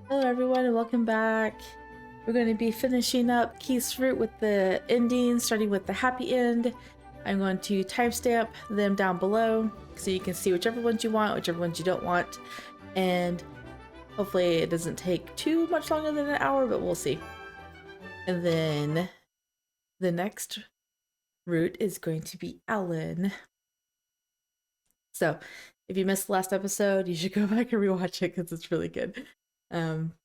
Hello everyone and welcome back. We're going to be finishing up Keith's route with the ending, starting with the happy end. I'm going to timestamp them down below so you can see whichever ones you want, whichever ones you don't want. And hopefully it doesn't take too much longer than an hour, but we'll see. And then the next route is going to be Alan. So if you missed the last episode, you should go back and rewatch it because it's really good.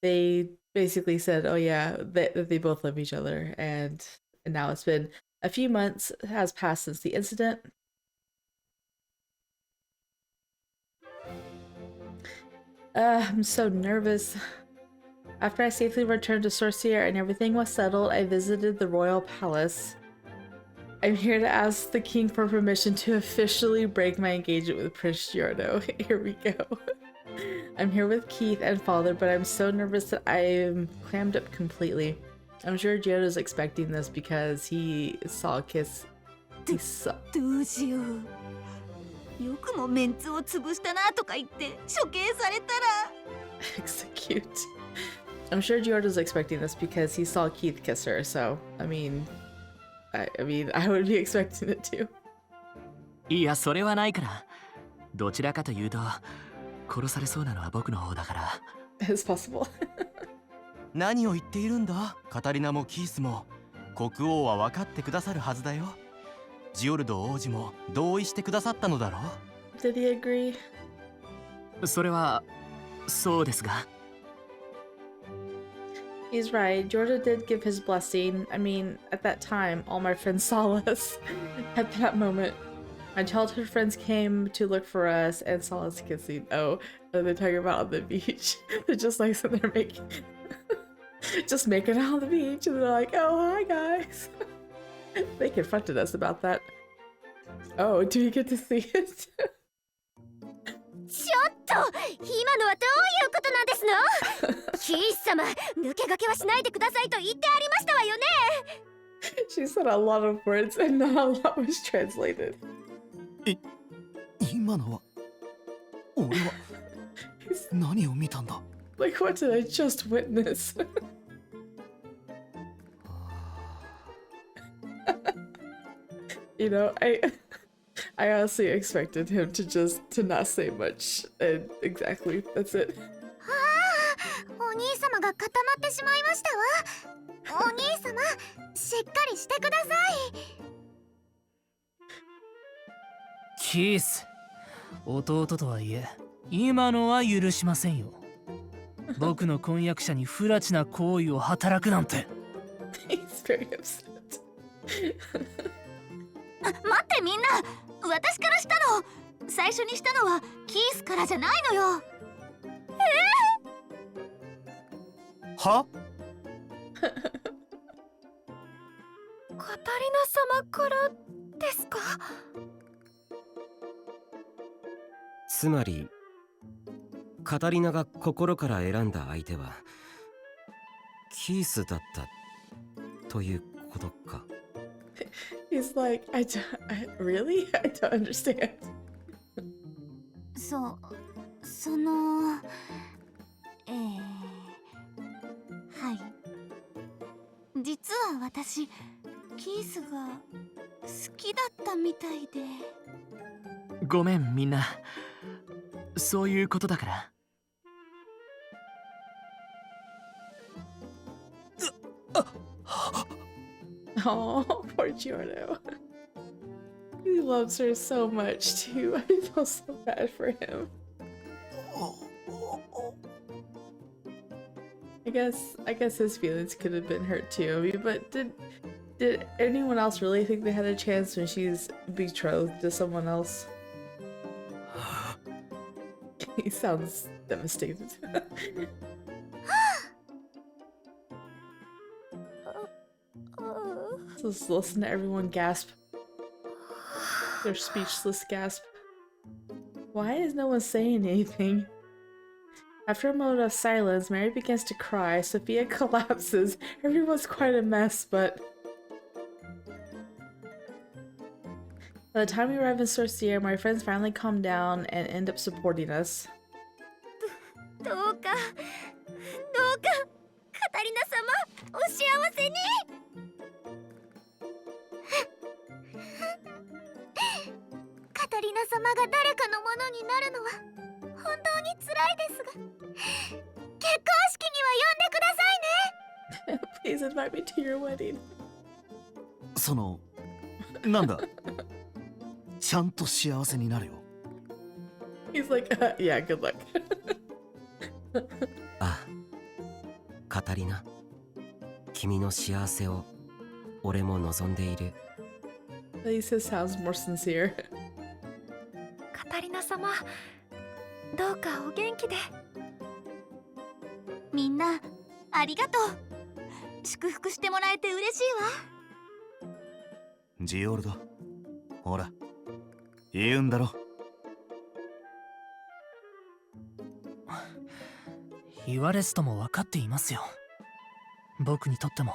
They basically said, oh yeah, that they both love each other, and now it's been a few months has passed since the incident. I'm so nervous. After I safely returned to Sorcier and everything was settled, I visited the royal palace. I'm here to ask the king for permission to officially break my engagement with Prince Giorno. Here we go. I'm here with Keith and Father, but I'm so nervous that I am clammed up completely. I'm sure Giorno's expecting this because he saw a kiss. He saw. Execute. I'm sure Giorno's expecting this because he saw Keith kiss her, so I mean I would be expecting it too. いや、それはないから。どちらかというと、殺されそうなのは僕の方だから。It's possible. 何を言っているんだ？カタリナもキースも国王は分かってくださるはずだよ。ジオルド王子も同意してくださったのだろう。Did he agree? それはそうですが。He's right. Giorno did give his blessing. I mean, at that time, all my friends saw us. At that moment, my childhood friends came to look for us and saw us kissing. Oh, they're talking about on the beach. They're just like sitting there making, just making out on the beach, and they're like, "Oh, hi guys." They confronted us about that. Oh, do you get to see it? ちょっと今のはどういうことなんですの？キース様、抜け駆けはしないでくださいと言ってありましたわよね。 She said a lot of words and not a lot was translated. 今のは俺は何を見たんだ？ Like, what did I just witness? You know, I honestly expected him to not say much, and exactly, that's it. お兄様が固まってしまいましたわ。お兄様、しっかりしてください。キース、弟とはいえ、今のは許しませんよ。僕の婚約者に不埒な行為を働くなんて。He's very upset. 待ってみんな、私からしたの。最初にしたのはキースからじゃないのよ。は？カタリナ様からですか？つまりカタリナが心から選んだ相手はキースだったということか。He's like, really? I don't understand. そのはい。実は私、キースが好きだったみたいで。ごめんみんな。そういうことだから。Oh, poor Giorno. He loves her so much too. I feel so bad for him. I guess his feelings could have been hurt too. I mean, but did anyone else really think they had a chance when she's betrothed to someone else? He sounds devastated. Just listen to everyone gasp. Their speechless gasp. Why is no one saying anything? After a moment of silence, Mary begins to cry. Sophia collapses. Everyone's quite a mess, but... By the time we arrive in Sorcier, my friends finally calm down and end up supporting us. どうかせに。カタリナ様が誰かのものになるのは本当に辛いですが、結婚式には呼んでくださいね。 Please invite me to your wedding. そのなんだちゃんと幸せになるよ。 He's like, yeah, good luck. ああ、カタリナ、君の幸せを俺も望んでいる。 At least it sounds more sincere. カタリナ様、どうかお元気で。みんなありがとう。祝福してもらえて嬉しいわ。ジオルド、ほら言うんだろ。言われずとも分かっていますよ。僕にとっても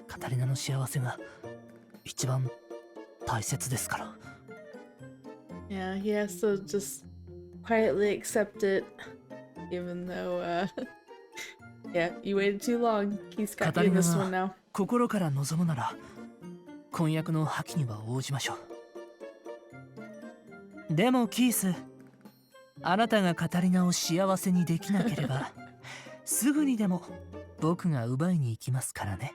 カタリナの幸せが一番大切ですから。 Yeah, he has to just quietly accept it, even though, yeah, you waited too long. He's got you in this one now. 心から望むなら婚約の破棄には応じましょう。でもキース、あなたがカタリナを幸せにできなければすぐにでも僕が奪いに行きますからね。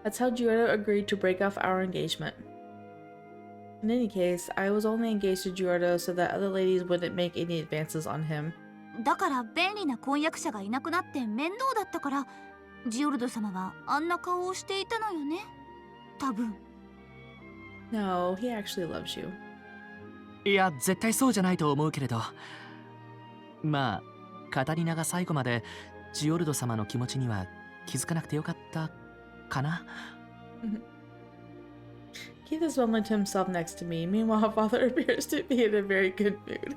That's how Giordo agreed to break off our engagement. In any case, I was only engaged to Giordo so that other ladies wouldn't make any advances on him. だから便利な婚約者がいなくなって面倒だったから、ジオルド様はあんな顔をしていたのよね、多分。 No, he actually loves you. いや絶対そうじゃないと思うけれど、まあカタリナが最後までジオルド様の気持ちには気づかなくてよかったかな。Keith is mumbling to himself next to me. Meanwhile, Father appears to be in a very good mood.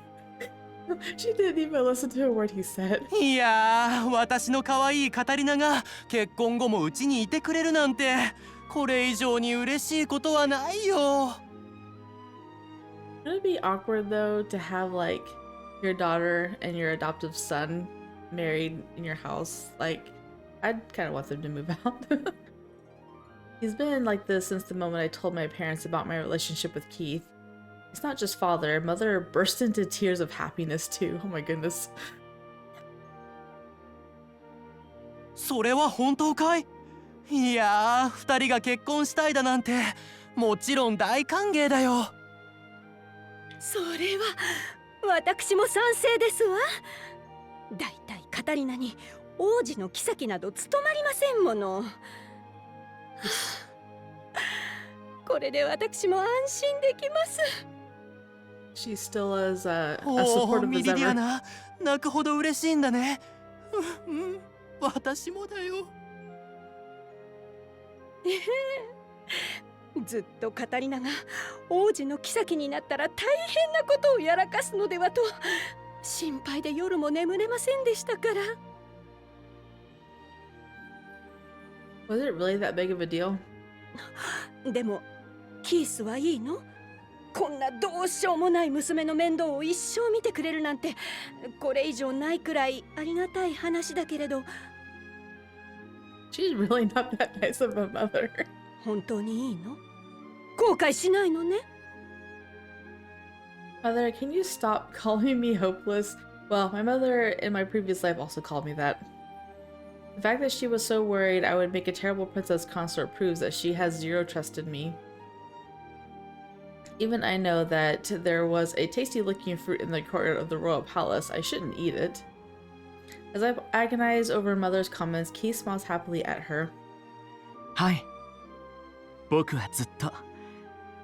She didn't even listen to a word he said. いやー、私の可愛いカタリナが結婚後もうちにいてくれるなんて、これ以上に嬉しいことはないよ。Would it be awkward though to have like your daughter and your adoptive son married in your house? Like, I'd kind of want them to move out. He's been like this since the moment I told my parents about my relationship with Keith. It's not just father, mother burst into tears of happiness too. Oh my goodness. それは本当かい？いやー、二人が結婚したいだなんてもちろん大歓迎だよ。それは私も賛成ですわ。だいたいカタリナに王子の妃など務まりませんもの。これで私も安心できます。She's still as as おお、 supportive ミ as リディア ever. ナ、泣くほど嬉しいんだね。うん、私もだよ。ずっとカタリナが王子の妃になったら大変なことをやらかすのではと心配で夜も眠れませんでしたから。Was it really that big of a deal? でもキースはいいの？こんなどうしようもない娘の面倒を一生見てくれるなんて、これ以上ないくらいありがたい話だけれど。 She's really not that nice of a mother. 本当にいいの？後悔しないのね？ Mother, can you stop calling me hopeless? Well, my mother in my previous life also called me that. The fact that she was so worried I would make a terrible princess consort proves that she has zero trust in me. Even I know that there was a tasty-looking fruit in the courtyard of the royal palace. I shouldn't eat it. As I agonize over Mother's comments, Keith smiles happily at her. はい。僕はずっと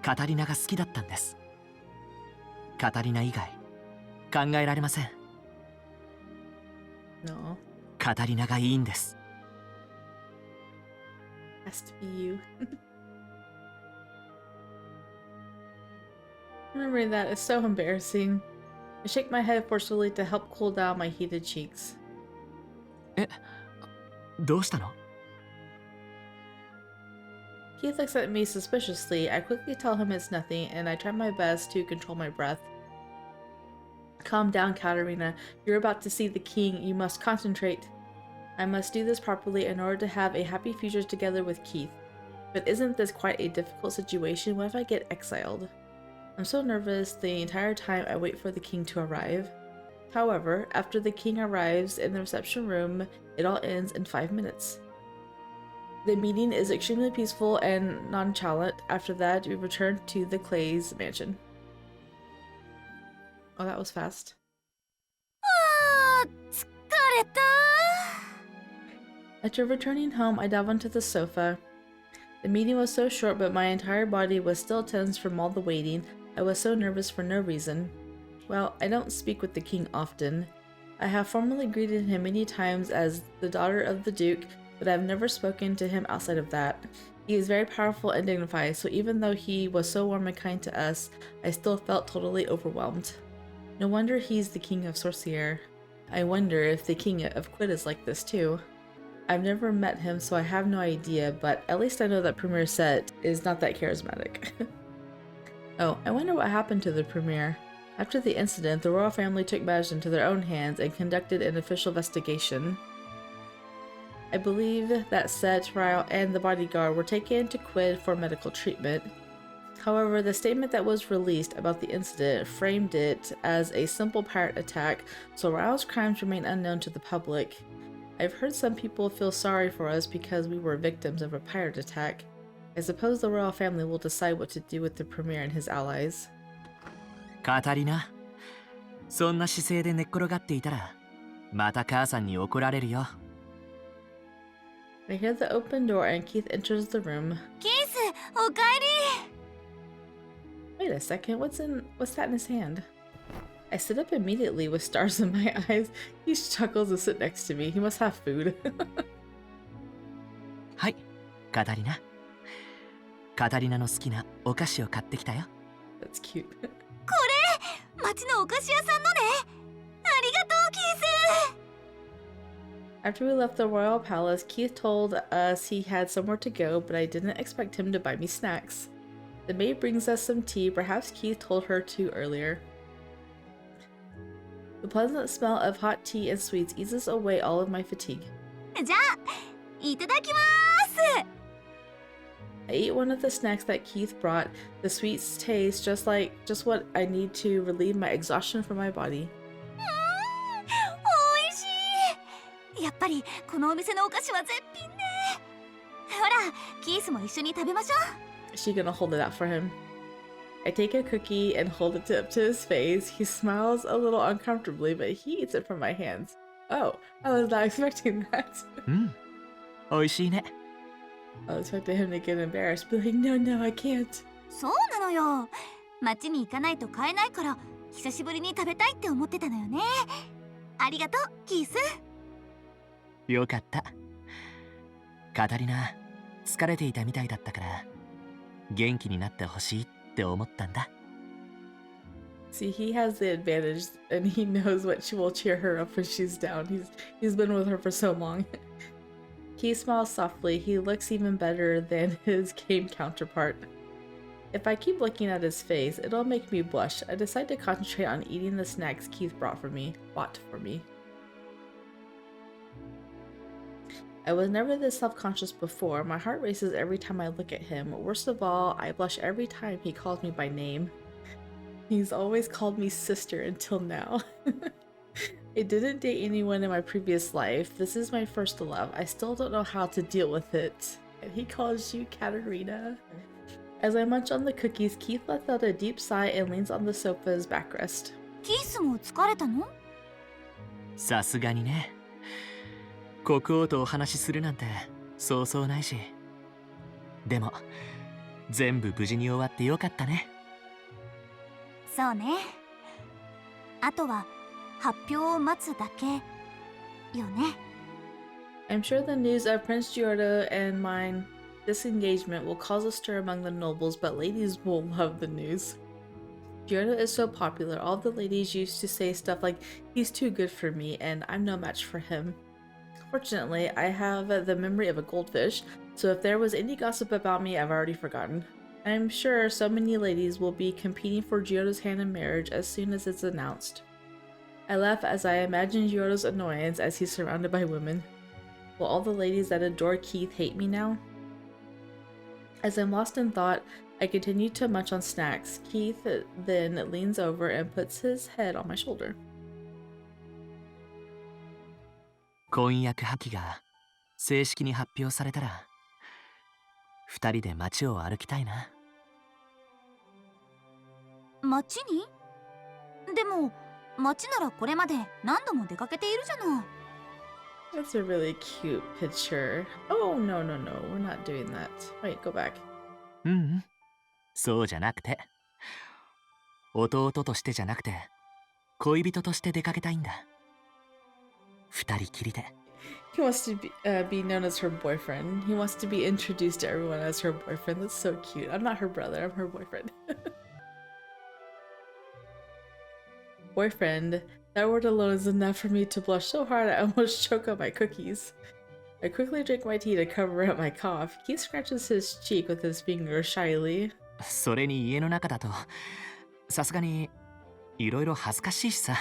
カタリナが好きだったんです。カタリナ以外考えられません。No, カタリナがいいんです。 has to be you. Remembering that is so embarrassing. I shake my head forcefully to help cool down my heated cheeks. どうしたの？ Keith looks at me suspiciously. I quickly tell him it's nothing, and I try my best to control my breath. Calm down, Katerina. You're about to see the king. You must concentrate. I must do this properly in order to have a happy future together with Keith. But isn't this quite a difficult situation? What if I get exiled? I'm so nervous the entire time I wait for the king to arrive. However, after the king arrives in the reception room, it all ends in 5 minutes. The meeting is extremely peaceful and nonchalant. After that, we return to the Clay's mansion. Oh, that was fast. あー、疲れた。 After returning home, I dove onto the sofa. The meeting was so short, but my entire body was still tense from all the waiting. I was so nervous for no reason. Well, I don't speak with the king often. I have formally greeted him many times as the daughter of the duke, but I have never spoken to him outside of that. He is very powerful and dignified, so even though he was so warm and kind to us, I still felt totally overwhelmed. No wonder he's the king of Sorcier. I wonder if the king of Quid is like this too. I've never met him, so I have no idea, but at least I know that Premier Set is not that charismatic. Oh, I wonder what happened to the Premier. After the incident, the royal family took matters into their own hands and conducted an official investigation. I believe that Set, Ryle, and the bodyguard were taken to Quid for medical treatment. However, the statement that was released about the incident framed it as a simple pirate attack, so Ryle's crimes remain unknown to the public. I've heard some people feel sorry for us because we were victims of a pirate attack. I suppose the royal family will decide what to do with the premier and his allies. カタリナ、そんな姿勢で寝っ転がっていたらまた母さんに怒られるよ。I hear the open door and Keith enters the room. キース、おかえり。 Wait a second, what's that in his hand? I sit up immediately with stars in my eyes. He chuckles and sits next to me. He must have food. はい、カタリナ。カタリナの好きなお菓子を買ってきたよ。That's cute. これ、町のお菓子屋さんのね。ありがとう、キース。 After we left the royal palace, Keith told us he had somewhere to go, but I didn't expect him to buy me snacks. The maid brings us some tea. Perhaps Keith told her to earlier. The pleasant smell of hot tea and sweets eases away all of my fatigue. じゃあ、いただきます。 I eat one of the snacks that Keith brought. The sweets taste just what I need to relieve my exhaustion from my body. おいしい。やっぱりこのお店のお菓子は絶品ね。ほら、キースも一緒に食べましょう。 Is she gonna hold it out for him? I take a cookie and hold it up to his face. He smiles a little uncomfortably, but he eats it from my hands. Oh, I was not expecting that. うん、おいしいね。I was expecting him to get embarrassed, but like, no, I can't. そうなのよ。町に行かないと買えないから、久しぶりに食べたいって思ってたのよね。ありがとう、キース。よかった。カタリナ、疲れていたみたいだったから、元気になってほしいって思ったんだ。See, he has the advantage, and he knows what will cheer her up when she's down. He's been with her for so long. He smiles softly. He looks even better than his game counterpart. If I keep looking at his face, it'll make me blush. I decide to concentrate on eating the snacks Keith bought for me. I was never this self-conscious before. My heart races every time I look at him. Worst of all, I blush every time he calls me by name. He's always called me sister until now. I didn't date anyone in my previous life. This is my first love. I still don't know how to deal with it. And he calls you Katerina. As I munch on the cookies, Keith lets out a deep sigh and leans on the sofa's backrest. キースも疲れたの？さすがにね。国王とお話しするなんてそうそうないし。でも全部無事に終わってよかったね。そうね。あとは発表を待つだけよね。I'm sure the news of Prince Giordo and mine disengagement will cause a stir among the nobles, but ladies will love the news. Giordo is so popular. All the ladies used to say stuff like, he's too good for me, and I'm no match for him. Fortunately, I have the memory of a goldfish, so if there was any gossip about me, I've already forgotten. I'm sure so many ladies will be competing for Giordo's hand in marriage as soon as it's announced. I laugh as I imagine Yoro's annoyance as he's surrounded by women. Will all the ladies that adore Keith hate me now? As I'm lost in thought, I continue to munch on snacks. Keith then leans over and puts his head on my shoulder. 婚約破棄が正式に発表されたら二人で街を歩きたいな。街に？でも街ならこれまで何度も出かけているじゃない。 That's a really cute picture. Oh, no, no, no. We're not doing that. Wait, go back. うんうん、そうじゃなくて、弟としてじゃなくて恋人として出かけたいんだ。二人きりで。 He wants to be known as her boyfriend. He wants to be introduced to everyone as her boyfriend. That's so cute. I'm not her brother. I'm her boyfriend. Boyfriend. That word alone is enough for me to blush so hard I almost choke on my cookies. I quickly drink my tea to cover up my cough. Keith scratches his cheek with his finger shyly. それに家の中だとさすがにいろいろ恥ずかしいしさ。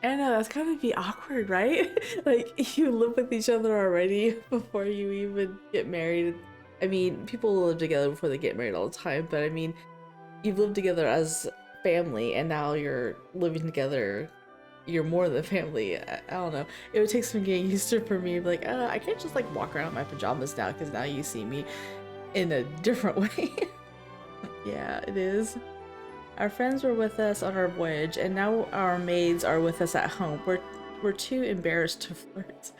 I know, that's gotta be awkward, right? Like, you live with each other already before you even get married. I mean, people live together before they get married all the time, but I mean, you've lived together as family and now you're living together. You're more than family. I don't know. It would take some getting used to for me. Like, I can't just like walk around in my pajamas now because now you see me in a different way. Yeah, it is. Our friends were with us on our voyage, and now our maids are with us at home. We're too embarrassed to flirt.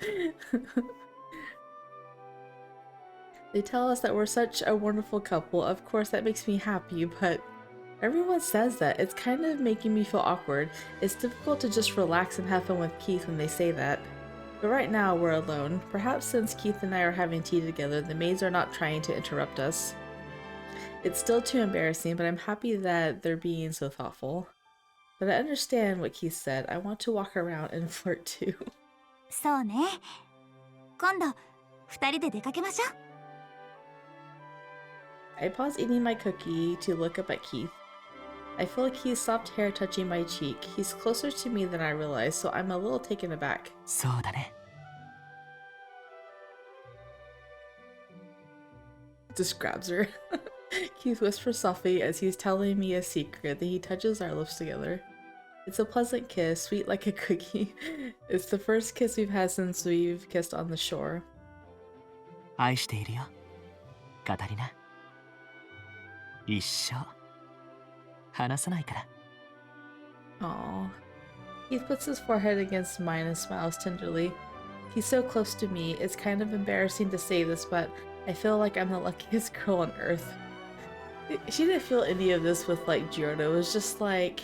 They tell us that we're such a wonderful couple. Of course, that makes me happy, but everyone says that. It's kind of making me feel awkward. It's difficult to just relax and have fun with Keith when they say that. But right now, we're alone. Perhaps since Keith and I are having tea together, the maids are not trying to interrupt us. It's still too embarrassing, but I'm happy that they're being so thoughtful. But I understand what Keith said. I want to walk around and flirt too. そうね。今度二人で出かけましょう。 I pause eating my cookie to look up at Keith. I feel like Keith's soft hair touching my cheek. He's closer to me than I realized, so I'm a little taken aback. そうだね。 Just grabs her. Keith whispers softly as he's telling me a secret, then he touches our lips together. It's a pleasant kiss, sweet like a cookie. It's the first kiss we've had since we've kissed on the shore. 愛しているよ、カタリナ。一生離さないから。 Aww. Keith puts his forehead against mine and smiles tenderly. He's so close to me. It's kind of embarrassing to say this, but I feel like I'm the luckiest girl on earth. She didn't feel any of this with like Giorno. It was just like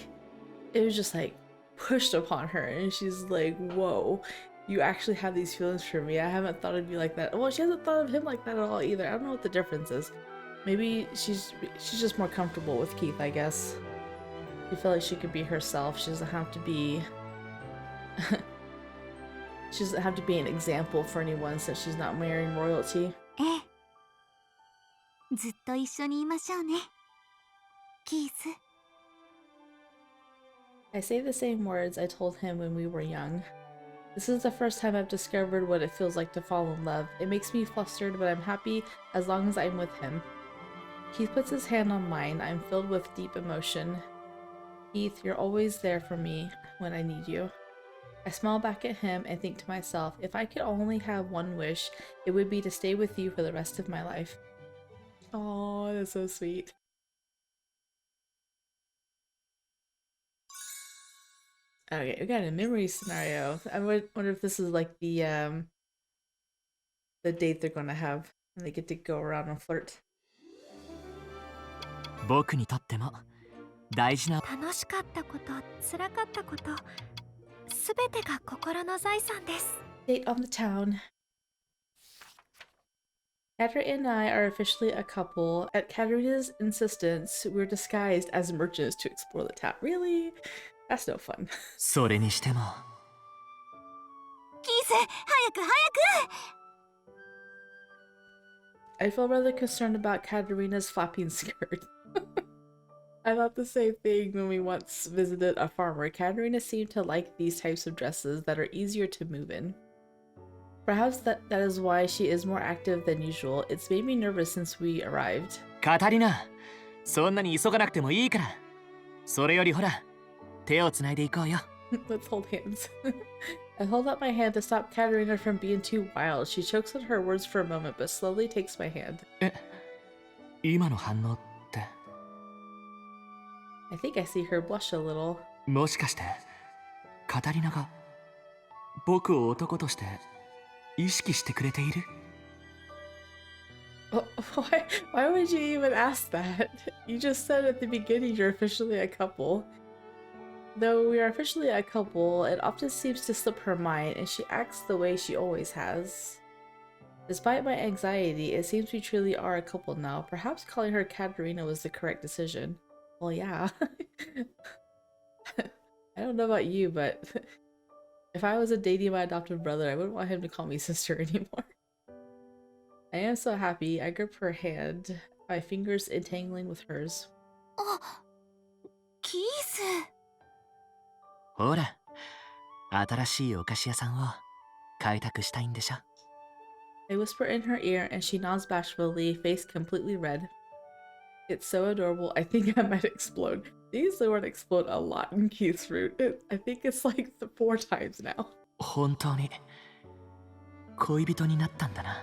pushed upon her, and she's like, whoa, you actually have these feelings for me. I haven't thought of you like that. Well, she hasn't thought of him like that at all either. I don't know what the difference is. Maybe she's just more comfortable with Keith, I guess. She felt like she could be herself. She doesn't have to be she doesn't have to be an example for anyone since she's not marrying royalty. ええ。ずっと一緒にいましょうね。キース。 I say the same words I told him when we were young. This is the first time I've discovered what it feels like to fall in love. It makes me flustered, but I'm happy as long as I'm with him. Keith puts his hand on mine. I'm filled with deep emotion. Keith, you're always there for me when I need you. I smile back at him and think to myself, if I could only have one wish, it would be to stay with you for the rest of my life. Oh, that's so sweet. Okay, we got a memory scenario. I wonder if this is like the date they're gonna have and they get to go around and flirt. 僕にとっても大事な。楽しかったこと、辛かったこと、すべてが心の財産です。 Date on the town. Katerina and I are officially a couple. At Katerina's insistence, we're disguised as merchants to explore the town. Really? That's no fun. それにしても。キース、早く早く！ I feel rather concerned about Katerina's flapping skirt. I thought the same thing when we once visited a farmer. Katerina seemed to like these types of dresses that are easier to move in. Perhaps that is why she is more active than usual. It's made me nervous since we arrived. カタリナ、そんなに急がなくてもいいから。それよりほら、手をつないでいこうよ。Let's hold hands. I hold out my hand to stop Katerina from being too wild. She chokes on her words for a moment, but slowly takes my hand. 今の反応って、 I think I see her blush a little. もしかして、カタリナが僕を男として意識してくれている？ Oh, why would you even ask that? You just said at the beginning you're officially a couple. Though we are officially a couple, it often seems to slip her mind, and she acts the way she always has. Despite my anxiety, it seems we truly are a couple now. Perhaps calling her Katerina was the correct decision. Well, yeah. I don't know about you, but if I was dating my adopted brother, I wouldn't want him to call me sister anymore. I am so happy. I grip her hand, my fingers entangling with hers. あ、キース。ほら、新しいお菓子屋さんを開拓したいんでしょ。 I whisper in her ear and she nods bashfully, face completely red. It's so adorable, I think I might explode. They use the word explode a lot in Keith's root. I think it's like 4 times now. 本当に恋人になったんだな。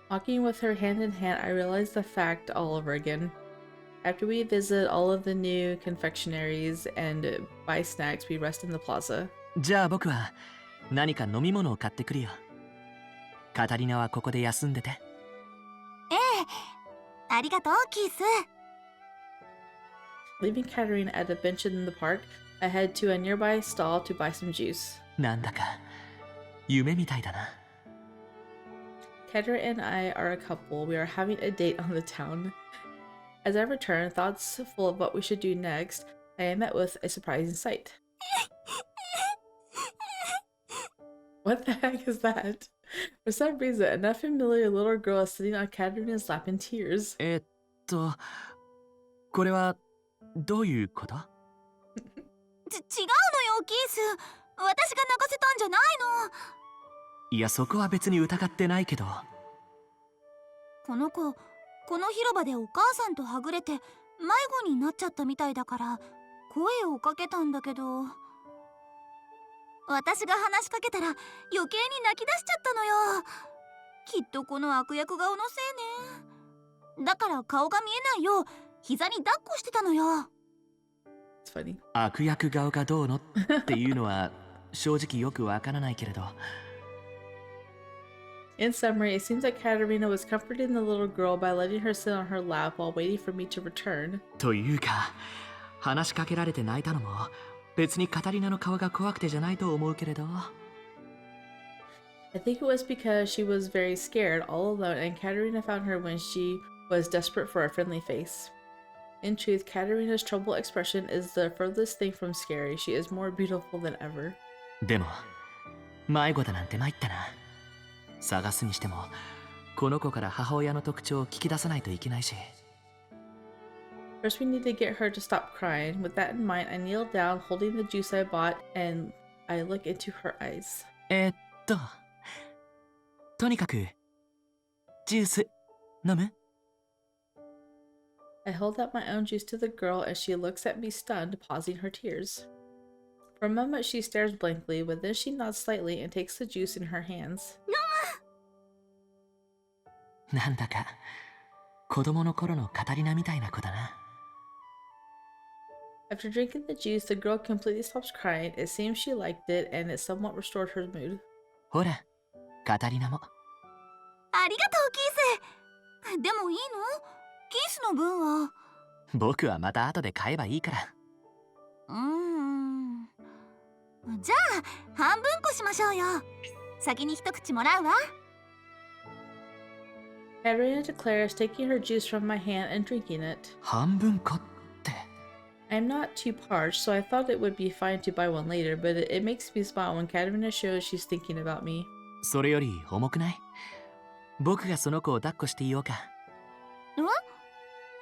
Walking with her hand in hand, I realize the fact all over again. After we visit all of the new confectionaries and buy snacks, we rest in the plaza. じゃあ僕は何か飲み物を買ってくるよ。カタリナはここで休んでて。ええ、ありがとう、キース。Leaving Katerina at a bench in the park, I head to a nearby stall to buy some juice. なんだか夢みたいだな。 Katerina and I are a couple. We are having a date on the town. As I return, thoughts full of what we should do next, I am met with a surprising sight. What the heck is that? For some reason, an unfamiliar little girl is sitting on Katerina's lap in tears. これはどういうこと？違うのよ、キース。私が泣かせたんじゃないの。いや、そこは別に疑ってないけど。この子、この広場でお母さんとはぐれて迷子になっちゃったみたいだから声をかけたんだけど、私が話しかけたら余計に泣き出しちゃったのよ。きっとこの悪役顔のせいね。だから顔が見えないよう膝に抱っこしてたのよ。It's funny. 悪役顔がどうのっていうのは正直よくわからないけれど。In summary, it seems like Katerina was comforting the little girl by letting her sit on her lap while waiting for me to return. というか、話しかけられて泣いたのも別にカタリナの顔が怖くてじゃないと思うけれど。I think it was because she was very scared, all alone, and Katerina found her when she was desperate for a friendly face. In truth, Katerina's troubled expression is the furthest thing from scary. She is more beautiful than ever. でも、迷子だなんて参ったな。探すにしても、この子から母親の特徴を聞き出さないといけないし。First, we need to get her to stop crying. With that in mind, I kneel down, holding the juice I bought, and I look into her eyes. とにかく、ジュース、飲む？ I hold out my own juice to the girl, and she looks at me stunned, pausing her tears. For a moment, she stares blankly, but then she nods slightly and takes the juice in her hands. なんだか、子供の頃のカタリナみたいな子だな。After drinking the juice, the girl completely stops crying. It seems she liked it, and it somewhat restored her mood. ほら、カタリナも。ありがとう、キース。でもいいの？キースの分は。僕はまた後で買えばいいから。じゃあ半分こしましょうよ。先に一口もらうわ。Katerina declares, taking her juice from my hand and drinking it. 半分こって。I'm not too parched, so I thought it would be fine to buy one later, but it makes me smile when Katerina shows she's thinking about me. それより重くない？僕がその子を抱っこしていようか。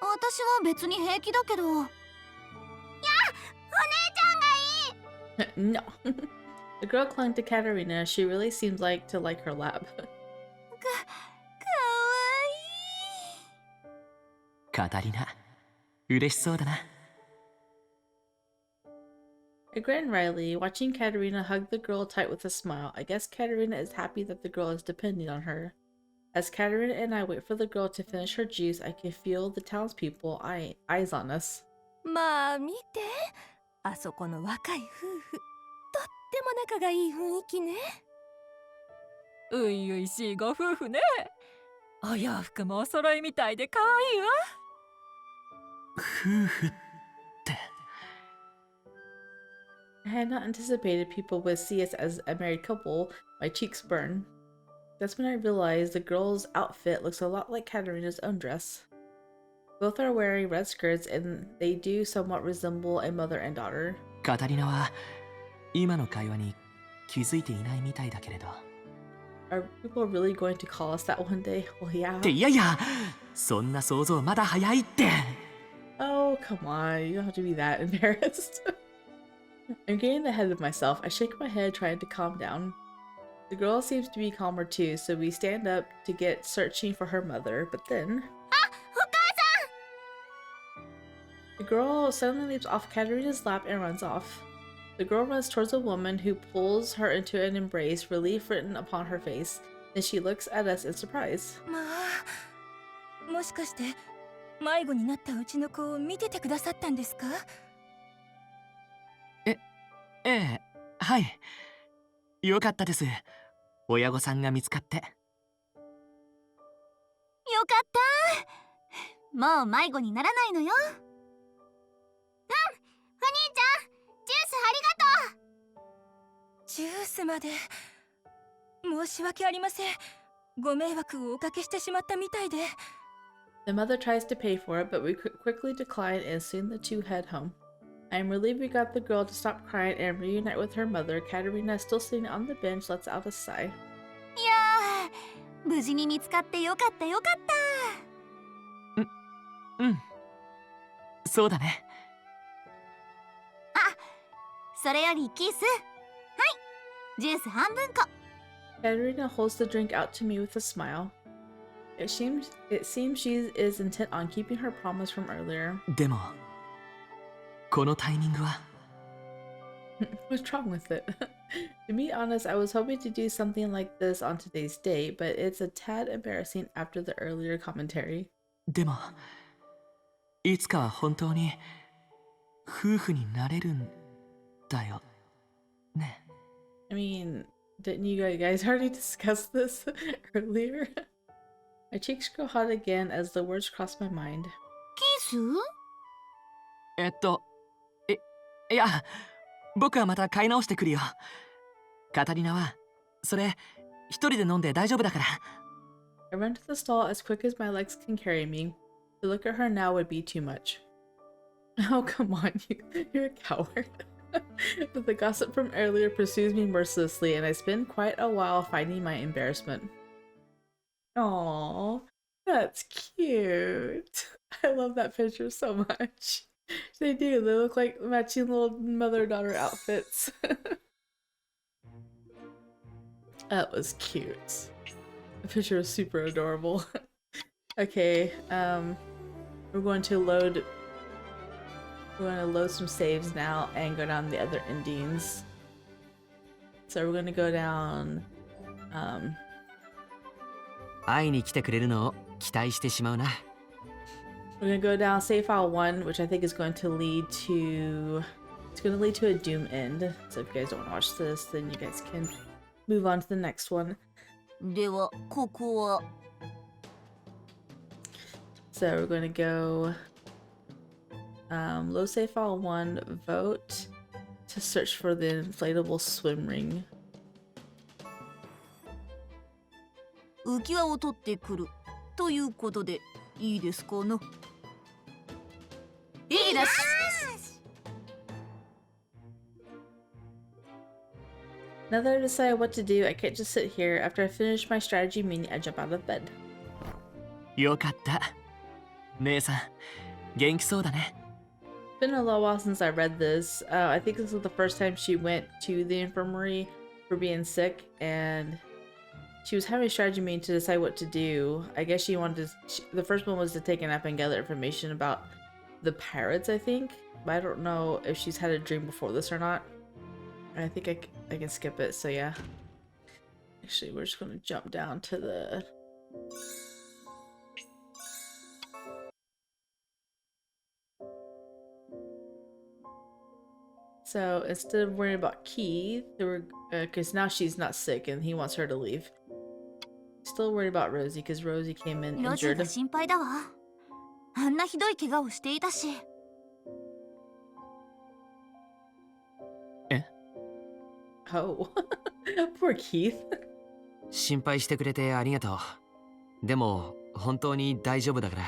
私は別に平気だけど。いや、お姉ちゃんがいい。 No. The girl clung to Katerina. She really seems to like her lap. かわカタリナ、嬉しそうだな。I grinned wryly, watching Katerina hug the girl tight with a smile. I guess Katerina is happy that the girl is depending on her. As Katerina and I wait for the girl to finish her juice, I can feel the townspeople eyes on us. まあ見て、あそこの若い夫婦、とっても仲がいい雰囲気ね。ういういしいご夫婦ね。お洋服もお揃いみたいで可愛いわ。夫婦って。I had not anticipated people would see us as a married couple. My cheeks burn. That's when I realized the girl's outfit looks a lot like Katerina's own dress. Both are wearing red skirts and they do somewhat resemble a mother and daughter. カタリナは今の会話に気づいていないみたいだけれど。Are people really going to call us that one day? Well, yeah. っていやいや、そんな想像まだ早いって。Oh, come on. You don't have to be that embarrassed. I'm getting ahead of myself. I shake my head, trying to calm down. The girl seems to be calmer too, so we stand up to get searching for her mother, but then... The girl suddenly leaps off Katerina's lap and runs off. The girl runs towards a woman who pulls her into an embrace, relief written upon her face. Then she looks at us in surprise. まあ、もしかして迷子になったうちの子を見ててくださったんですか？ええ、はい。よかったです。親御さんが見つかって。よかった。もう迷子にならないのよ。お兄ちゃん、ジュースありがとう。ジュースまで申し訳ありません。ご迷惑をおかけしてしまったみたいで。The mother tries to pay for it, but we quickly decline and soon the two head home. I am relieved we got the girl to stop crying and reunite with her mother. Katerina, still sitting on the bench, lets out a sigh. いやー、無事に見つかってよかったよかった。うん。そうだね。あ、それよりキス。はい、ジュース半分こ。Katerina holds the drink out to me with a smile. It seems she is intent on keeping her promise from earlier. でも、このタイミングは。What's wrong with it? To be honest, I was hoping to do something like this on today's date, but it's a tad embarrassing after the earlier commentary. でも、いつかは本当に夫婦になれるんだよね。I mean, didn't you guys already discuss this earlier? My cheeks go hot again as the words cross my mind. キス？いや、僕はまた買い直してくるよ。カタリナは、それ、一人で飲んで大丈夫だから。I run to the stall as quick as my legs can carry me. To look at her now would be too much. Oh, come on, you're a coward. But the gossip from earlier pursues me mercilessly, and I spend quite a while fighting my embarrassment. Aww, that's cute. I love that picture so much. They do, they look like matching little mother-daughter outfits. That was cute. The picture was super adorable. Okay, we're going to load some saves now and go down the other endings. So we're gonna go down, 会いに来てくれるのを期待してしまうな。we're gonna go down save file 1, which I think is going to lead to a doom end. So if you guys don't want to watch this, then you guys can move on to the next one. では、ここは。So we're going to go low save file 1, vote to search for the inflatable swim ring. 浮き輪を取ってくるということでいいですかな。いいです。Now that I've decided what to do, I can't just sit here. After I finish my strategy meeting, I jump out of bed. よかった。姉さん元気そうだね。 It's been a little while since I read this. I think this was the first time she went to the infirmary for being sick, and she was having a strategy meeting to decide what to do. I guess she wanted to. The first one was to take a nap and gather information about the pirates, I think. But I don't know if she's had a dream before this or not. I think I can skip it, so yeah. Actually, we're just gonna jump down to the... So instead of worrying about Keith, because now she's not sick and he wants her to leave. Still worried about Rosie because Rosie came in ロジー injured. が心配だわ。あんなひどい怪我をしていたし。Oh, poor Keith. 心配してくれてありがとう。でも本当に大丈夫だから。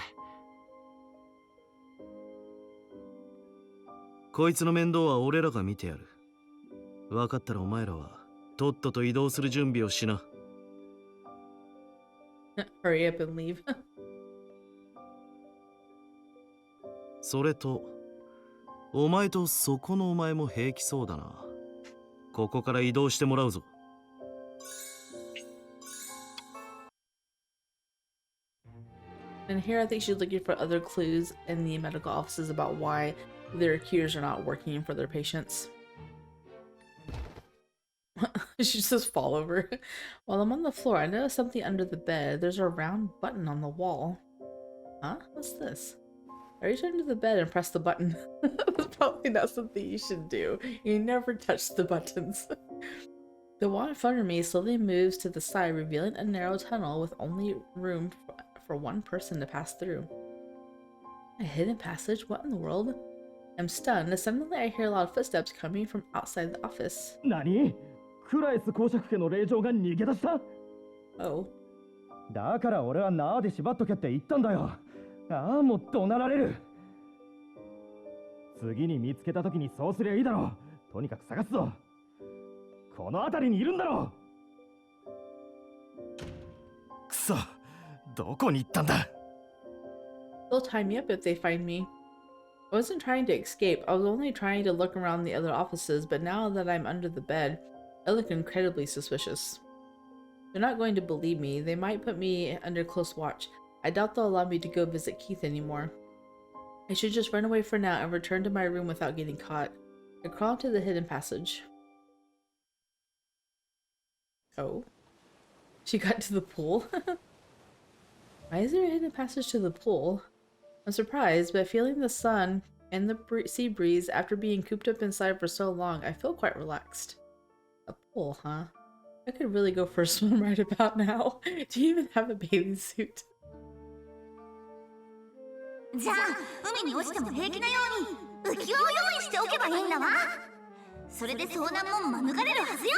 こいつの面倒は俺らが見てやる。分かったらお前らはとっとと移動する準備をしな。Hurry up and leave. それとお前とそこのお前も平気そうだな。ここから移動してもらうぞ。And here I think she's looking for other clues in the medical offices about why their cures are not working for their patients. She just fall over. While I'm on the floor, I notice something under the bed. There's a round button on the wall. Huh? What's this? I reach under the bed and press the button. That's probably not something you should do. You never touch the buttons. The wall in front of me slowly moves to the side, revealing a narrow tunnel with only room for one person to pass through. A hidden passage? What in the world? I'm stunned as suddenly I hear loud footsteps coming from outside the office. 何？クラエス公爵家の令嬢が逃げ出した？ Oh. だから俺は縄で縛っとけって言ったんだよ。ああ、もう怒鳴られる。次に見つけた時にそうすりゃいいだろう。とにかく探すぞ。この辺りにいるんだろう。くそ、どこに行ったんだ。 They'll tie me up if they find me. I wasn't trying to escape, I was only trying to look around the other offices, but now that I'm under the bed, I look incredibly suspicious. They're not going to believe me, they might put me under close watch. I doubt they'll allow me to go visit Keith anymore. I should just run away for now and return to my room without getting caught. I crawl into the hidden passage. Oh. She got to the pool? Why is there a hidden passage to the pool? I'm surprised, but feeling the sun and the sea breeze after being cooped up inside for so long, I feel quite relaxed. A pool, huh? I could really go for a swim right about now. Do you even have a bathing suit? じゃあ海に落ちても平気なように浮き輪を用意しておけばいいんだわ。それで遭難も免れるはずよ。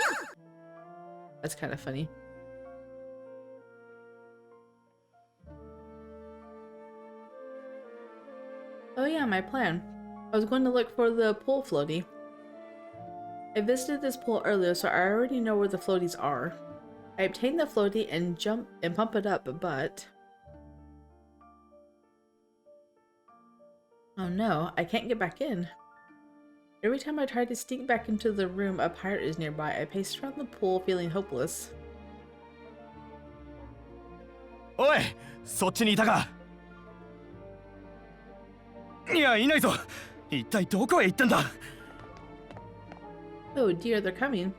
That's kind of funny. Oh yeah, my plan. I was going to look for the pool floaty. I visited this pool earlier, so I already know where the floaties are. I obtained the floaty and jump and pump it up, but... Oh no, I can't get back in. Every time I try to sneak back into the room, a pirate is nearby. I pace around the pool, feeling hopeless. おい、そっちにいたか。いや、いないぞ。一体どこへ行ったんだ。 Oh dear, they're coming.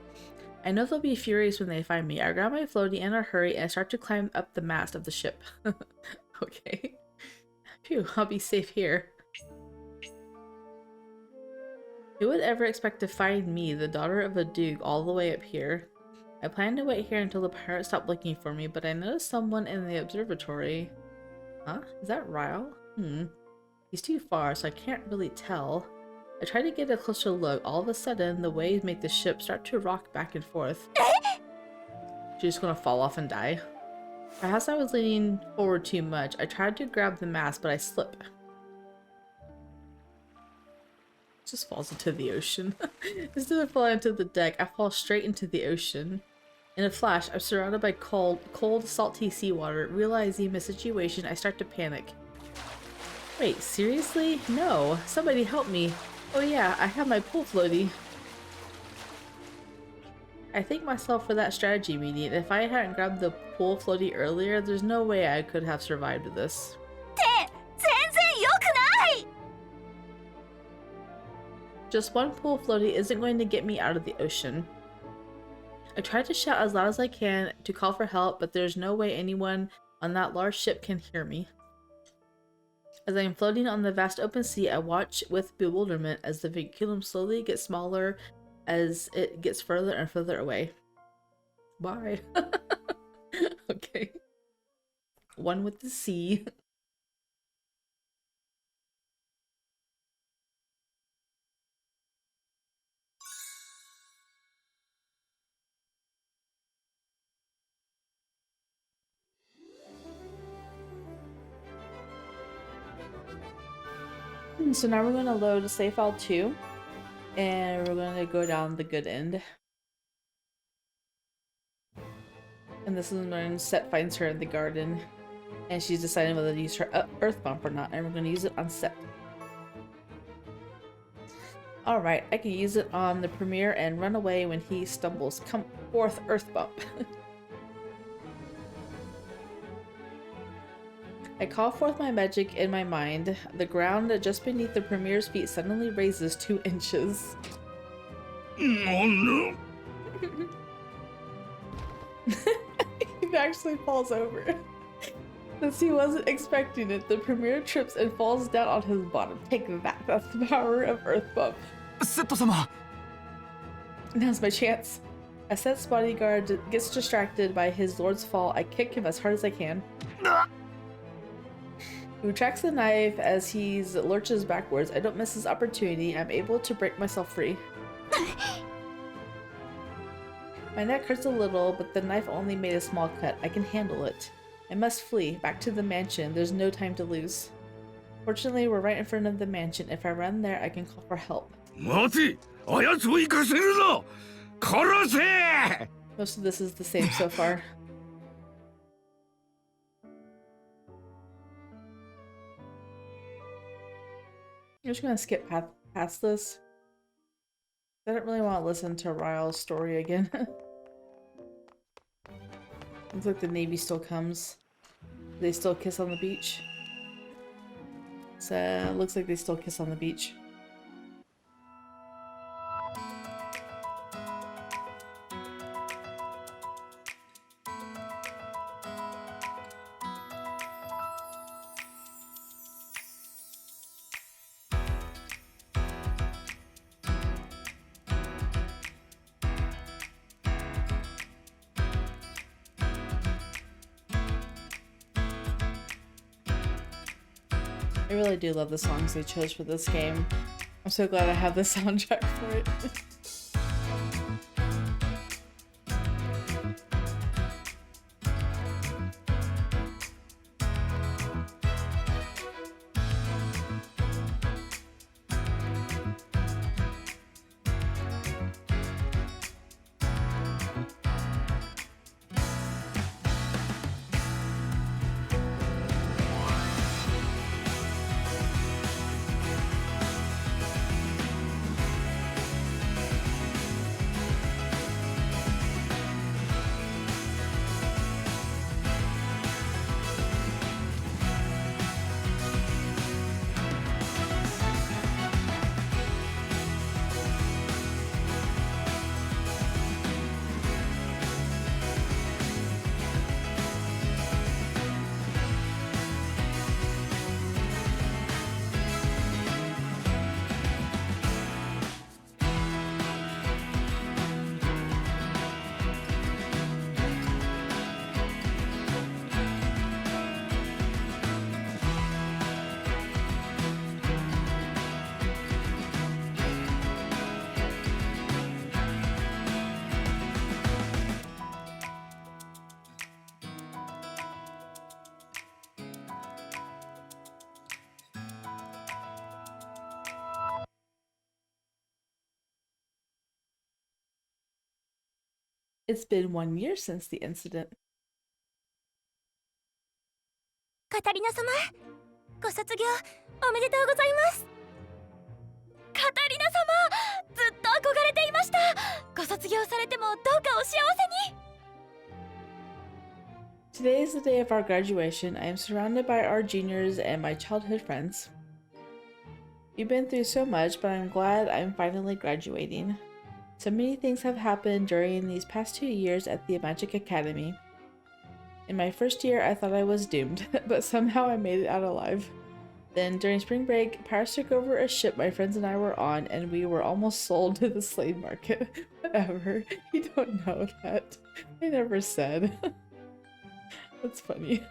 I know they'll be furious when they find me. I grab my floaty in a hurry and start to climb up the mast of the ship. Okay. Phew, I'll be safe here. Who would ever expect to find me, the daughter of a duke, all the way up here? I planned to wait here until the pirates stopped looking for me, but I noticed someone in the observatory. Huh? Is that Ryle? He's too far, so I can't really tell. I try to get a closer look. All of a sudden, the waves make the ship start to rock back and forth. She's just gonna fall off and die. Perhaps I was leaning forward too much. I tried to grab the mast, but I slip. Just falls into the ocean. Instead of falling into the deck, I fall straight into the ocean. In a flash, I'm surrounded by cold, salty seawater. Realizing my situation, I start to panic. Wait, seriously? No. Somebody help me. Oh yeah, I have my pool floaty. I thank myself for that strategy meeting. If I hadn't grabbed the pool floaty earlier, there's no way I could have survived this. 全然良くない Just one pool floaty isn't going to get me out of the ocean. I try to shout as loud as I can to call for help, but there's no way anyone on that large ship can hear me. As I am floating on the vast open sea, I watch with bewilderment as the vacuum slowly gets smaller as it gets further and further away. Why? Okay. One with the sea. So now we're going to load save file 2, and we're going to go down the good end. And this is when Set finds her in the garden, and she's deciding whether to use her earth bump or not, and we're going to use it on Set. Alright, I can use it on the Premier and run away when he stumbles. Come forth, earth bump. I call forth my magic in my mind. The ground just beneath the Premier's feet suddenly raises 2 inches. Oh no! He actually falls over. Since he wasn't expecting it, the Premier trips and falls down on his bottom. Take that. That's the power of Earth Bump. セット様 Now's my chance. As Set's bodyguard gets distracted by his lord's fall, I kick him as hard as I can. He retracts the knife as he lurches backwards. I don't miss his opportunity. I'm able to break myself free. My neck hurts a little, but the knife only made a small cut. I can handle it. I must flee, back to the mansion. There's no time to lose. Fortunately, we're right in front of the mansion. If I run there, I can call for help. 待て、あやつを行かせるぞ。殺せ。 Most of this is the same so far. I'm just gonna skip past this. I don't really want to listen to Ryle's story again. Looks like the Navy still comes. They still kiss on the beach. So looks like they still kiss on the beach. I really do love the songs they chose for this game. I'm so glad I have the soundtrack for it. It's been 1 year since the incident. カタリナ様ご卒業おめでとうございます。カタリナ様、ずっと憧れていました。ご卒業されてもどうかお幸せに。 Today is the day of our graduation. I am surrounded by our juniors and my childhood friends. We've been through so much, but I'm glad I'm finally graduating. So many things have happened during these past 2 years at the Magic Academy. In my first year, I thought I was doomed, but somehow I made it out alive. Then, during spring break, pirates took over a ship my friends and I were on, and we were almost sold to the slave market. Whatever. You don't know that. I never said. That's funny.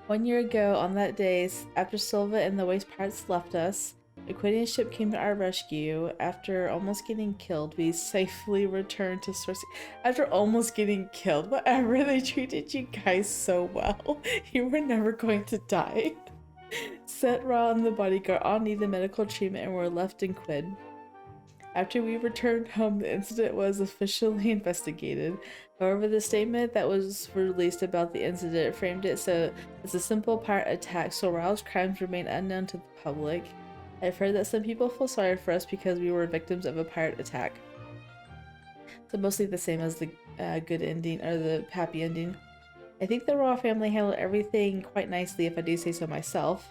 1 year ago, on that day, after Silva and the waste pirates left us, a quitting ship came to our rescue. After almost getting killed, we safely returned to Source. After almost getting killed, whatever, they treated you guys so well. You were never going to die. Set Ra and the bodyguard all needed medical treatment and were left in Quid. After we returned home, the incident was officially investigated. However, the statement that was released about the incident framed it so it's a simple pirate attack, so Ra's crimes remain unknown to the public. I've heard that some people feel sorry for us because we were victims of a pirate attack. So mostly the same as the good ending, or the happy ending. I think the royal family handled everything quite nicely, if I do say so myself.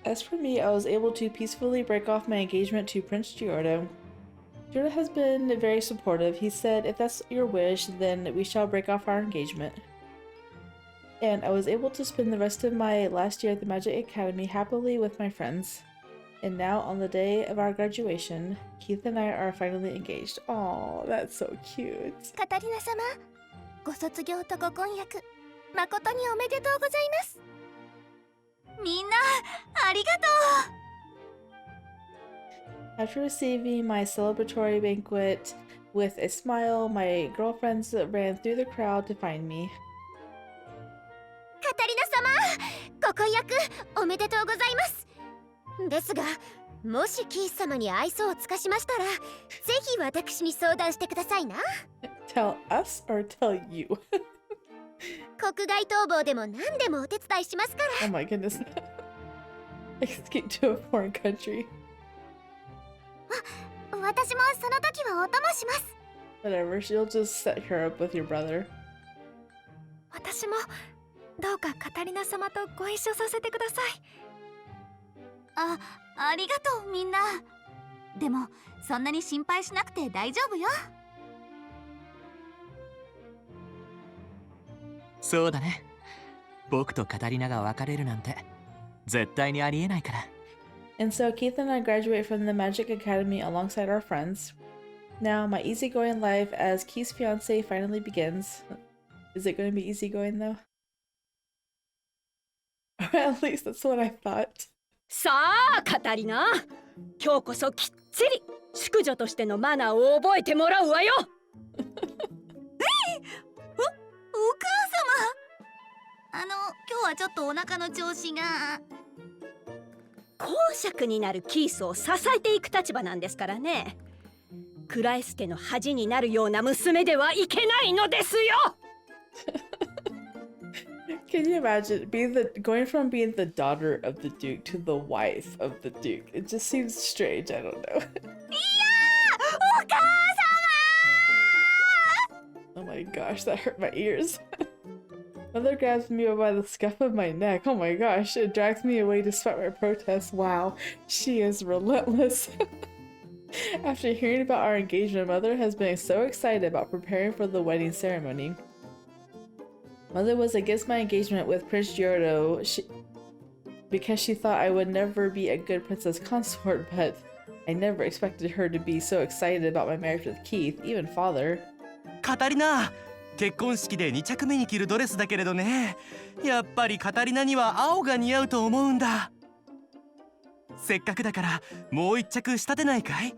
As for me, I was able to peacefully break off my engagement to Prince Giordo. Giordo has been very supportive. He said, if that's your wish, then we shall break off our engagement. And I was able to spend the rest of my last year at the Magic Academy happily with my friends. And now, on the day of our graduation, Keith and I are finally engaged. Aw, that's so cute. カタリナ様、ご卒業とご婚約、誠におめでとうございます。みんな、ありがとう。 After receiving my celebratory banquet with a smile, my girlfriends ran through the crowd to find me. カタリナ様、ご婚約おめでとうございます。ですが、もしキース様に愛想を尽かしましたら、ぜひ私に相談してくださいな。Tell us or tell you? 国外逃亡でも何でもお手伝いしますから。Oh my goodness. Escape to a foreign country. 私もその時はお供します。 Whatever, she'll just set her up with your brother. 私もどうかカタリナ様とご一緒させてください。ありがとうみんな。でもそんなに心配しなくて大丈夫よ。そうだね。僕とカタリナが別れるなんて絶対にありえないから。And so Keith and I graduate from the Magic Academy alongside our friends. Now my easygoing life as Keith's fiance finally begins. Is it going to be easygoing though? Or at least that's what I thought. さあカタリナ、今日こそきっちり淑女としてのマナーを覚えてもらうわよ。お母様、今日はちょっとお腹の調子が。公爵になるキースを支えていく立場なんですからね。クラエス家の恥になるような娘ではいけないのですよ。Can you imagine going from being the daughter of the Duke to the wife of the Duke? It just seems strange. I don't know. いやー、お母様。 Oh my gosh, that hurt my ears. Mother grabs me by the scruff of my neck. Oh my gosh, it drags me away despite my protests. Wow, she is relentless. After hearing about our engagement, Mother has been so excited about preparing for the wedding ceremony. Mother was against my engagement with Prince Giordo because she thought I would never be a good princess consort, but I never expected her to be so excited about my marriage with Keith, even father. カタリナ、結婚式で2着目に着るドレスだけれどね、やっぱりカタリナには青が似合うと思うんだ。せっかくだからもう1着仕立てないかい？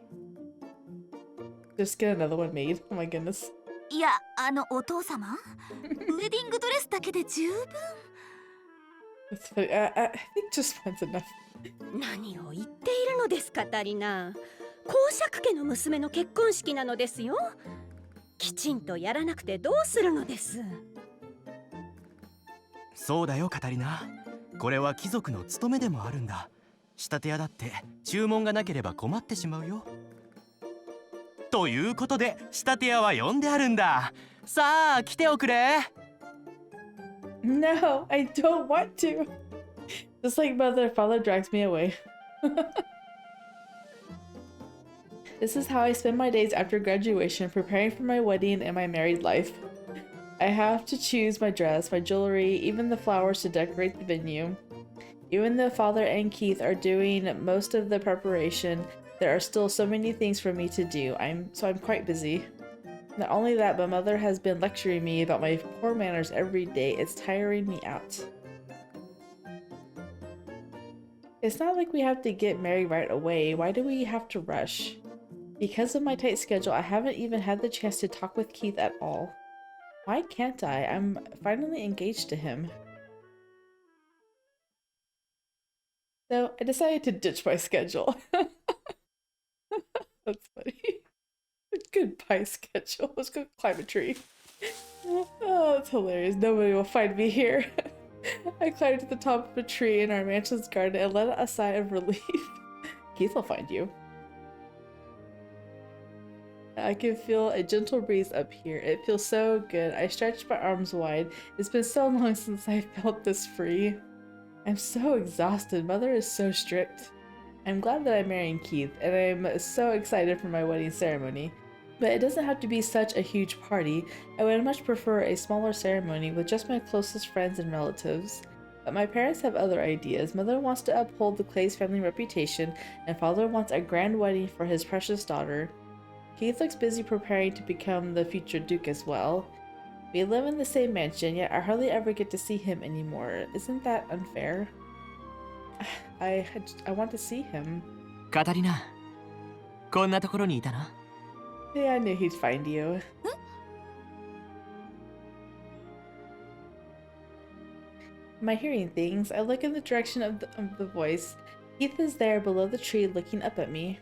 Just get another one made. Oh my goodness. いや、お父様、ウェディングドレスだけで十分。That's funny. I think just one's enough. 何を言っているのですカタリナ。公爵家の娘の結婚式なのですよ。きちんとやらなくてどうするのです。そうだよカタリナ。これは貴族の務めでもあるんだ。仕立て屋だって注文がなければ困ってしまうよ。ということで仕立て屋は呼んであるんだ。さあ来ておくれ。 No, I don't want to. Just like mother, father drags me away. This is how I spend my days after graduation, preparing for my wedding and my married life. I have to choose my dress, my jewelry, even the flowers to decorate the venue. Even though Father and Keith are doing most of the preparation, there are still so many things for me to do. I'm quite busy. Not only that, but Mother has been lecturing me about my poor manners every day. It's tiring me out. It's not like we have to get married right away. Why do we have to rush? Because of my tight schedule, I haven't even had the chance to talk with Keith at all. Why can't I? I'm finally engaged to him. So I decided to ditch my schedule. That's funny. Goodbye schedule. Let's go climb a tree. Oh, that's hilarious. Nobody will find me here. I climbed to the top of a tree in our mansion's garden and let out a sigh of relief. Keith will find you. I can feel a gentle breeze up here. It feels so good. I stretched my arms wide. It's been so long since I felt this free. I'm so exhausted. Mother is so strict. I'm glad that I'm marrying Keith, and I'm so excited for my wedding ceremony. But it doesn't have to be such a huge party. I would much prefer a smaller ceremony with just my closest friends and relatives. But my parents have other ideas. Mother wants to uphold the Clay's family reputation, and Father wants a grand wedding for his precious daughter. Keith looks busy preparing to become the future Duke as well. We live in the same mansion, yet I hardly ever get to see him anymore. Isn't that unfair? I want to see him. カタリナ、こんなところにいたの？ Yeah, I knew he'd find you. Am I hearing things? I look in the direction of the voice. Keith is there below the tree looking up at me.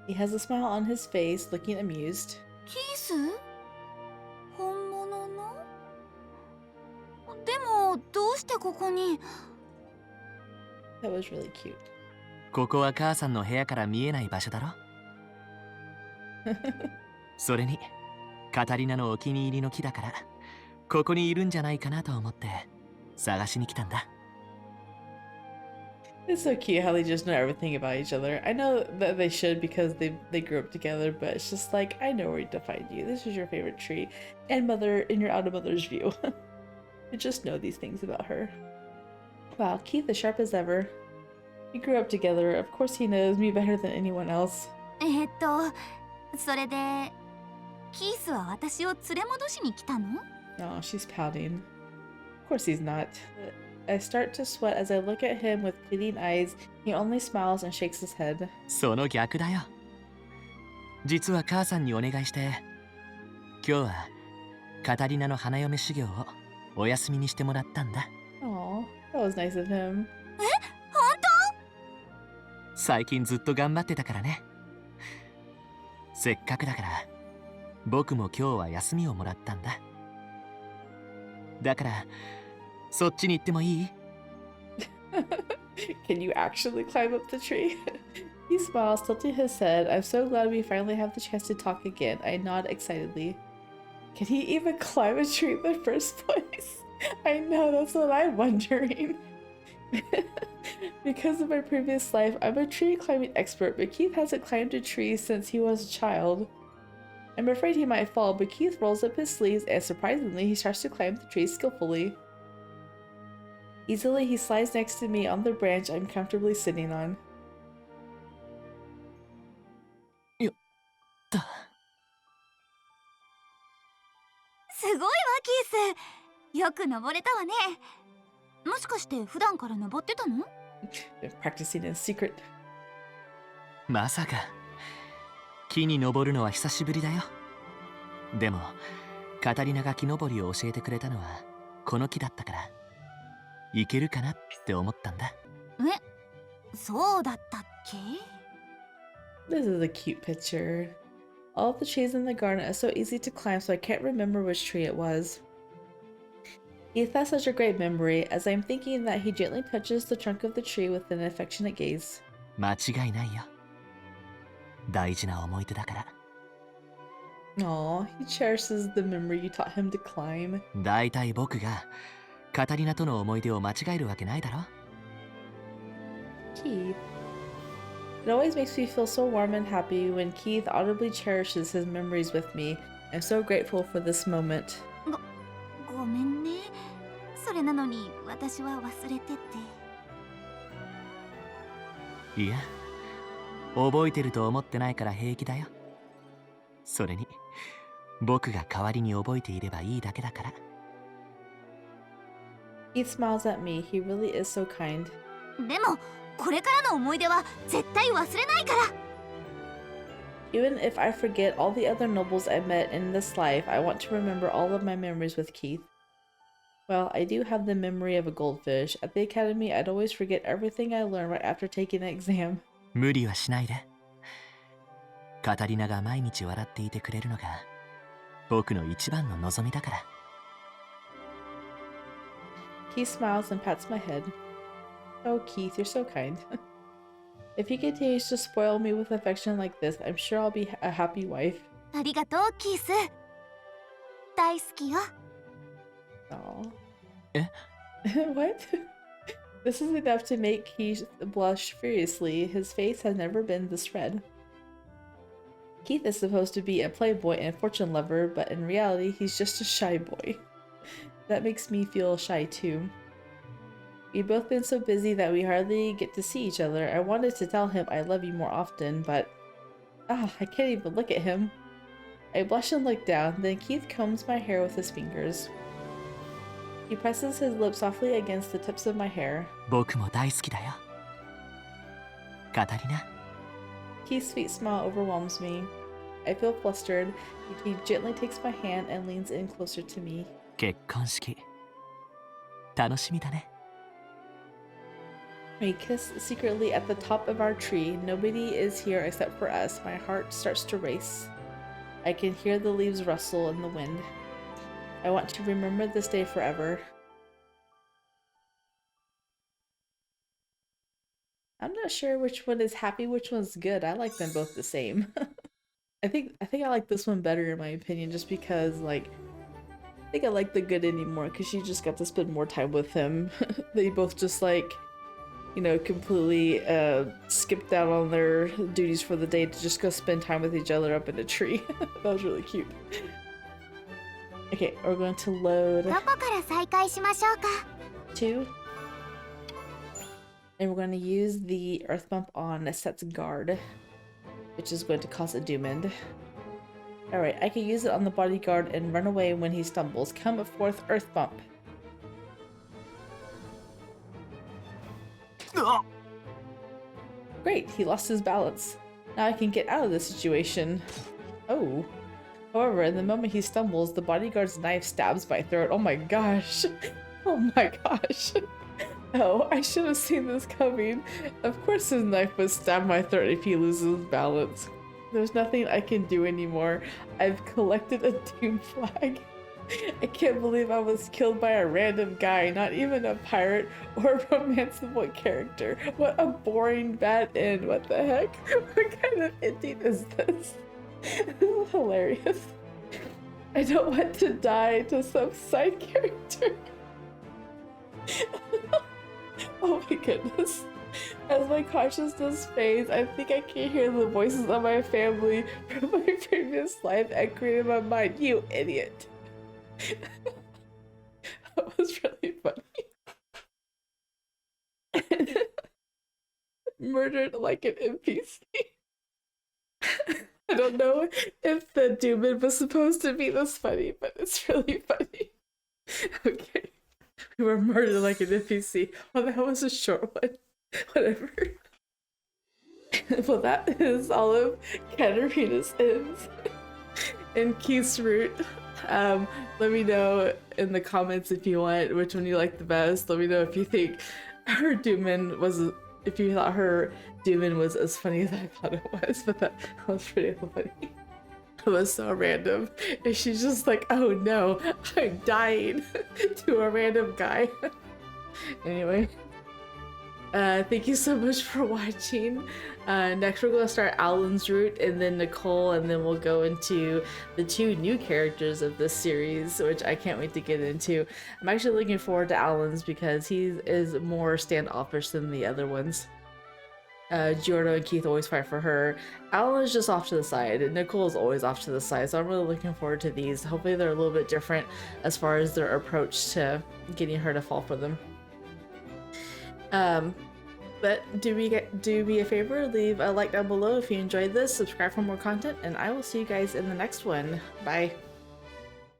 He has a smile on his face, looking amused. キース？本物の？でもどうしてここに？ That was really cute. ここは母さんの部屋から見えない場所だろ？それにカタリナのお気に入りの木だからここにいるんじゃないかなと思って探しに来たんだ。 It's so cute how they just know everything about each other. I know that they should because they grew up together, but it's just like, I know where to find you. This is your favorite tree. And mother, in your out of mother's view. I just know these things about her. Wow, Keith is sharp as ever. We grew up together. Of course he knows me better than anyone else. それでキースは私を連れ戻しに来たの？ Oh, she's pouting. Of course he's not. I start to sweat as I look at him with pleading eyes. He only smiles and shakes his head. その逆だよ。実は母さんにお願いして今日はカタリナの花嫁修行をお休みにしてもらったんだ。 Aw, that was nice of him. え、本当？最近ずっと頑張ってたからね。せっかくだから僕も今日は休みをもらったんだ。だからそっちに行ってもいい？ Can you actually climb up the tree? He smiles, tilting his head. I'm so glad we finally have the chance to talk again. I nod excitedly. Can he even climb a tree in the first place? I know, that's what I'm wondering. Because of my previous life, I'm a tree climbing expert, but Keith hasn't climbed a tree since he was a child. I'm afraid he might fall, but Keith rolls up his sleeves and surprisingly, he starts to climb the tree skillfully. Easily, he slides next to me on the branch I'm comfortably sitting on. だ。すごいわキース。よく登れたわね。もしかして普段から登ってたの？ Been practicing in secret. まさか木に登るのは久しぶりだよ。でもカタリナが木登りを教えてくれたのはこの木だったからいけるかなって思ったんだ。え、そうだったっけ？ This is a cute picture. All of the trees in the garden are so easy to climb, so I can't remember which tree it was. Keith has such a great memory, as I'm thinking that he gently touches the trunk of the tree with an affectionate gaze. 間違いないよ。大事な思い出だから。 Aw, he cherishes the memory you taught him to climb. だいたい僕がカタリナとの思い出を間違えるわけないだろ。 Keith. It always makes me feel so warm and happy when Keith audibly cherishes his memories with me. I'm so grateful for this moment. ごめんね。それなのに私は忘れてて。いや、覚えてると思ってないから平気だよ。それに、僕が代わりに覚えていればいいだけだから。 Keith smiles at me. He really is so kind. でもこれからの思い出は絶対忘れないから。 Even if I forget all the other nobles I met in this life, I want to remember all of my memories with Keith. Well, I do have the memory of a goldfish. At the academy, I'd always forget everything I learned right after taking the exam. 無理はしないで。カタリナが毎日笑っていてくれるのが僕の一番の望みだから。 Keith smiles and pats my head. Oh, Keith, you're so kind. If he continues to spoil me with affection like this, I'm sure I'll be a happy wife. ありがとうキース。大好きよ。 Aw. Eh? What? This is enough to make Keith blush furiously. His face has never been this red. Keith is supposed to be a playboy and fortune lover, but in reality, he's just a shy boy. That makes me feel shy too. We've both been so busy that we hardly get to see each other. I wanted to tell him I love you more often, but... I can't even look at him. I blush and look down, then Keith combs my hair with his fingers. He presses his lips softly against the tips of my hair. 僕も大好きだよ。カタリナ。 Keith's sweet smile overwhelms me. I feel flustered. He gently takes my hand and leans in closer to me. 結婚式。楽しみだね。 We kiss secretly at the top of our tree. Nobody is here except for us. My heart starts to race. I can hear the leaves rustle in the wind. I want to remember this day forever. I'm not sure which one is happy, which one's good. I like them both the same. I think I like this one better in my opinion, just because like I think I like the good ending more because she just got to spend more time with him. They both just like, you know, completely skipped out on their duties for the day to just go spend time with each other up in a tree. That was really cute. Okay, we're going to load どこから再開しましょうか。 2. And we're going to use the Earth Bump on Set's guard, which is going to cause a Doomend. Alright, I can use it on the bodyguard and run away when he stumbles. Come forth, Earth Bump. Great, he lost his balance. Now I can get out of this situation. Oh. However, the moment he stumbles, the bodyguard's knife stabs my throat. Oh my gosh. Oh my gosh. Oh, I should have seen this coming. Of course his knife would stab my throat if he loses balance. There's nothing I can do anymore. I've collected a doom flag. I can't believe I was killed by a random guy, not even a pirate or a romanceable character. What a boring bad end. What the heck? What kind of ending is this? This is hilarious. I don't want to die to some side character. Oh my goodness. As my consciousness fades, I think I can hear the voices of my family from my previous life echoing in my mind. You idiot. That was really funny. Murdered like an NPC. I don't know if the Doomid was supposed to be this funny, but it's really funny. Okay. We were murdered like an NPC. Oh, that was a short one. Whatever. Well, that is all of Katarina's ends and Keith's route. Let me know in the comments if you want which one you like the best. Let me know if you think her Doomin was, if you thought her Doomin was as funny as I thought it was, but that was pretty funny. was so random. And she's just like, oh no, I'm dying to a random guy. Anyway. Thank you so much for watching. Next we're going to start Alan's route and then Nicole, and then we'll go into the 2 new characters of this series, which I can't wait to get into. I'm actually looking forward to Alan's because he is more standoffish than the other ones. Giorno and Keith always fight for her. Alan is just off to the side, and Nicole is always off to the side, so I'm really looking forward to these. Hopefully they're a little bit different as far as their approach to getting her to fall for them. But do me a favor, leave a like down below if you enjoyed this, subscribe for more content, and I will see you guys in the next one. Bye.